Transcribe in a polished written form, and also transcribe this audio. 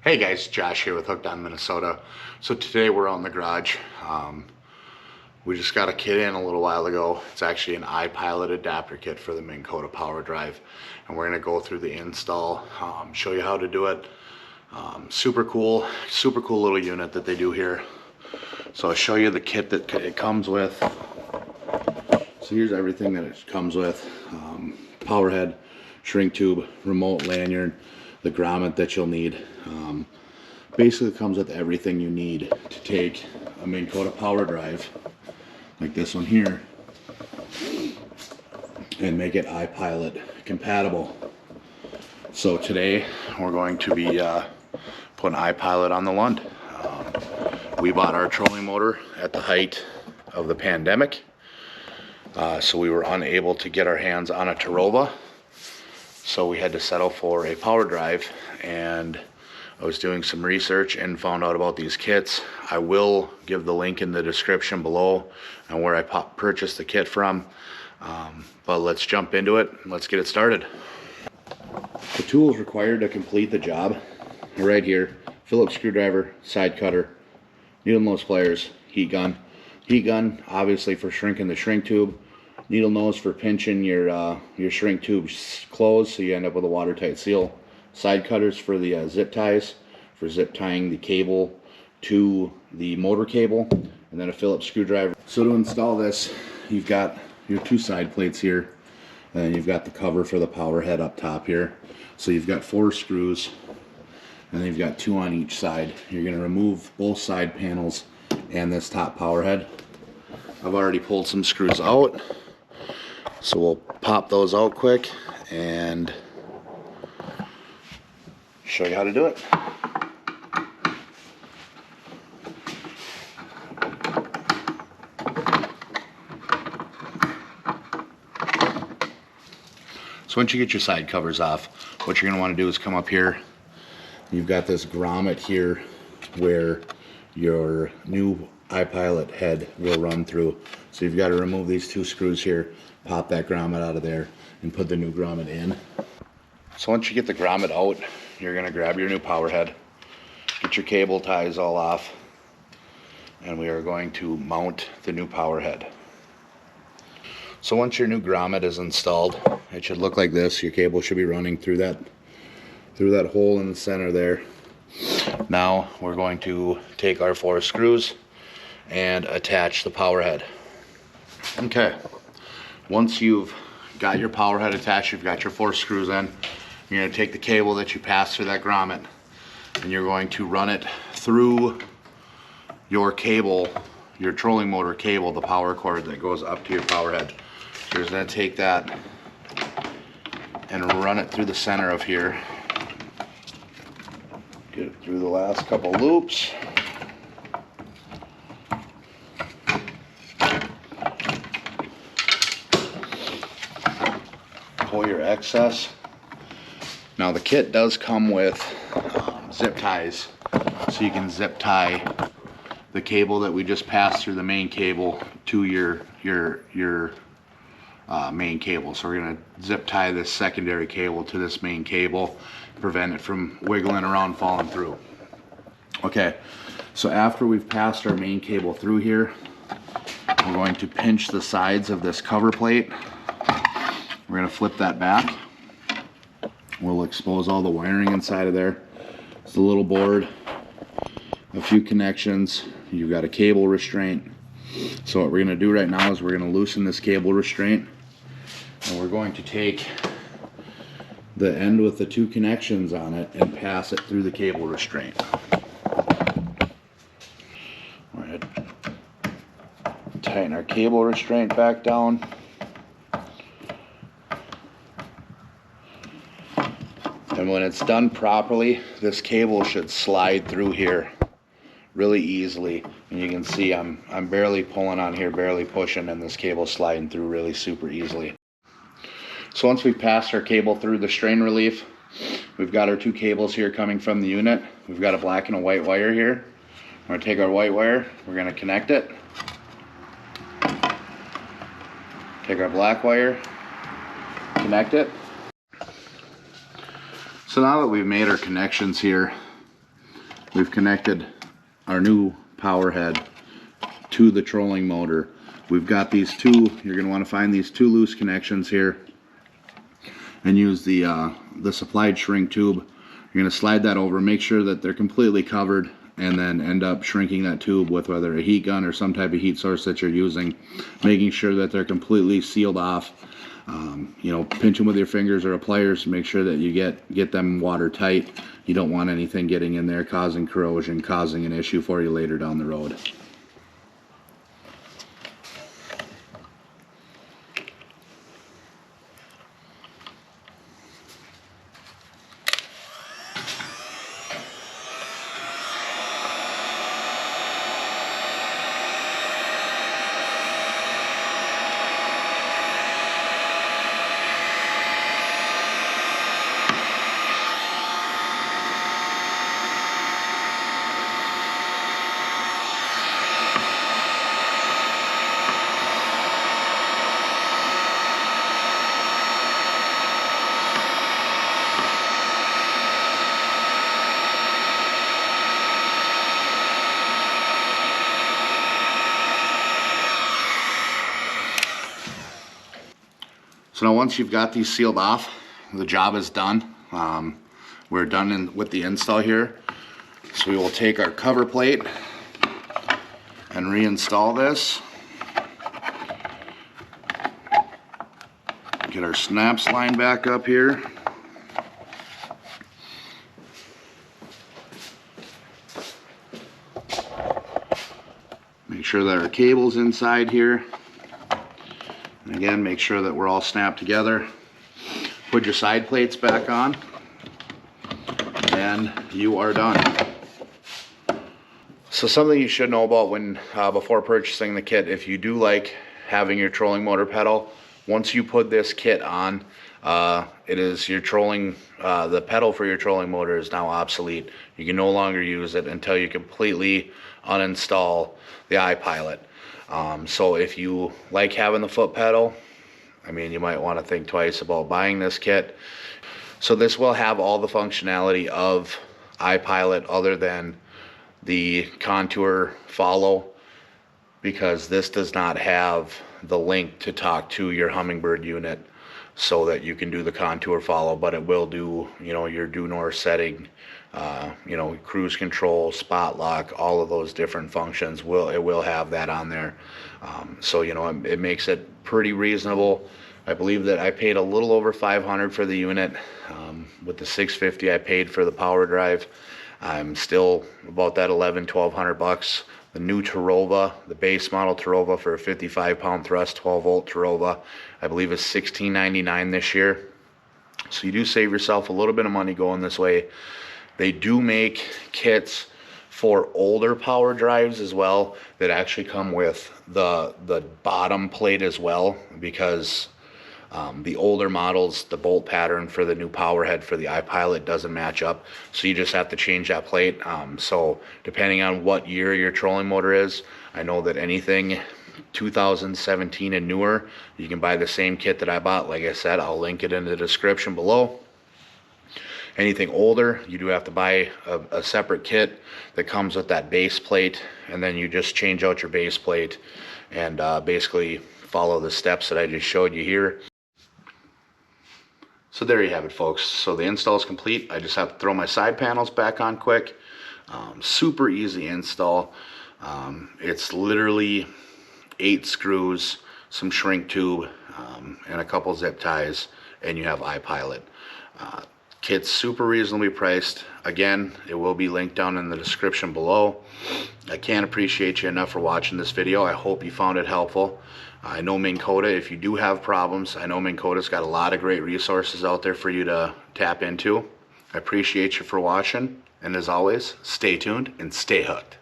Hey guys, Josh here with Hooked on Minnesota. So today we're on the garage. We just got a kit in a little while ago. It's actually an I-Pilot adapter kit for the Minn Kota Powerdrive. And we're gonna go through the install, show you how to do it. Super cool little unit that they do here. So I'll show you the kit that it comes with. So here's everything that it comes with. Power head, shrink tube, remote lanyard, the grommet that you'll need. Basically it comes with everything you need to take a Minn Kota Powerdrive like this one here and make it I-Pilot compatible. So today we're going to be putting I-Pilot on the Lund. We bought our trolling motor at the height of the pandemic, so we were unable to get our hands on a Terrova, so we had to settle for a Powerdrive. And I was doing some research and found out about these kits. I will give the link in the description below and where I purchased the kit from. But let's jump into it and let's get it started. The tools required to complete the job are right here: Phillips screwdriver, side cutter, needle nose pliers, heat gun. Heat gun obviously for shrinking the shrink tube. Needle nose for pinching your shrink tube closed so you end up with a watertight seal. Side cutters for the zip ties, for zip tying the cable to the motor cable, and then a Phillips screwdriver. So to install this, you've got your two side plates here, and then you've got the cover for the power head up top here. So you've got 4 screws, and then you've got 2 on each side. You're going to remove both side panels and this top power head. I've already pulled some screws out, so we'll pop those out quick and show you how to do it. So once you get your side covers off, what you're going to want to do is come up here. You've got this grommet here where your new I-Pilot head will run through. So you've got to remove these 2 screws here, pop that grommet out of there, and put the new grommet in. So once you get the grommet out, you're going to grab your new power head, get your cable ties all off, and we are going to mount the new power head. So once your new grommet is installed, it should look like this. Your cable should be running through that hole in the center there. Now we're going to take our 4 screws and attach the power head. Okay, once you've got your power head attached, you've got your 4 screws in, you're going to take the cable that you passed through that grommet and you're going to run it through your cable, your trolling motor cable, the power cord that goes up to your power head. So you're just going to take that and run it through the center of here. Get it through the last couple loops. Pull your excess. Now the kit does come with zip ties, so you can zip tie the cable that we just passed through the main cable to your main cable. So we're going to zip tie this secondary cable to this main cable, prevent it from wiggling around, falling through. Okay, so after we've passed our main cable through here, we're going to pinch the sides of this cover plate. We're going to flip that back. We'll expose all the wiring inside of there. It's a little board, a few connections. You've got a cable restraint. So what we're going to do right now is we're going to loosen this cable restraint, and we're going to take the end with the 2 connections on it and pass it through the cable restraint. We're going to tighten our cable restraint back down. And when it's done properly, this cable should slide through here really easily. And you can see I'm barely pulling on here, barely pushing, and this cable's sliding through really super easily. So once we've passed our cable through the strain relief, we've got our 2 cables here coming from the unit. We've got a black and a white wire here. We're going to take our white wire, we're going to connect it. Take our black wire, connect it. So now that we've made our connections here, we've connected our new power head to the trolling motor. We've got these two, you're going to want to find these two loose connections here and use the supplied shrink tube. You're going to slide that over, make sure that they're completely covered, and then end up shrinking that tube with whether a heat gun or some type of heat source that you're using, making sure that they're completely sealed off. You know, pinch them with your fingers or a pliers to make sure that you get them watertight. You don't want anything getting in there causing corrosion, causing an issue for you later down the road. So now once you've got these sealed off, the job is done. We're done with the install here. So we will take our cover plate and reinstall this. Get our snaps lined back up here. Make sure that our cable's inside here. And again, make sure that we're all snapped together. Put your side plates back on, and you are done. So something you should know about when before purchasing the kit, if you do like having your trolling motor pedal, once you put this kit on, it is your trolling, the pedal for your trolling motor is now obsolete. You can no longer use it until you completely uninstall the I-Pilot. So if you like having the foot pedal, I mean, you might want to think twice about buying this kit. So this will have all the functionality of I-Pilot other than the contour follow, because this does not have the link to talk to your Hummingbird unit so that you can do the contour follow, but it will do, you know, your due north setting, you know, cruise control, spot lock, all of those different functions. It will have that on there. So, you know, it makes it pretty reasonable. I believe that I paid a little over $500 for the unit. With the $650 I paid for the Powerdrive, I'm still about that $1,100–1,200 bucks. The new Terrova, the base model Terrova for a 55-pound thrust, 12-volt Terrova, I believe is $16.99 this year. So you do save yourself a little bit of money going this way. They do make kits for older power drives as well that actually come with the bottom plate as well, because the older models, the bolt pattern for the new power head for the I-Pilot doesn't match up, so you just have to change that plate. So depending on what year your trolling motor is, I know that anything 2017 and newer, you can buy the same kit that I bought. Like I said, I'll link it in the description below. Anything older, you do have to buy a separate kit that comes with that base plate, and then you just change out your base plate and basically follow the steps that I just showed you here. So there you have it, folks. So the install is complete. I just have to throw my side panels back on quick. Super easy install. It's literally 8 screws, some shrink tube, and a couple zip ties, and you have I-Pilot. Kit's super reasonably priced. Again, it will be linked down in the description below. I can't appreciate you enough for watching this video. I hope you found it helpful. I know Minn Kota, if you do have problems, I know Minn Kota's got a lot of great resources out there for you to tap into. I appreciate you for watching, and as always, stay tuned and stay hooked.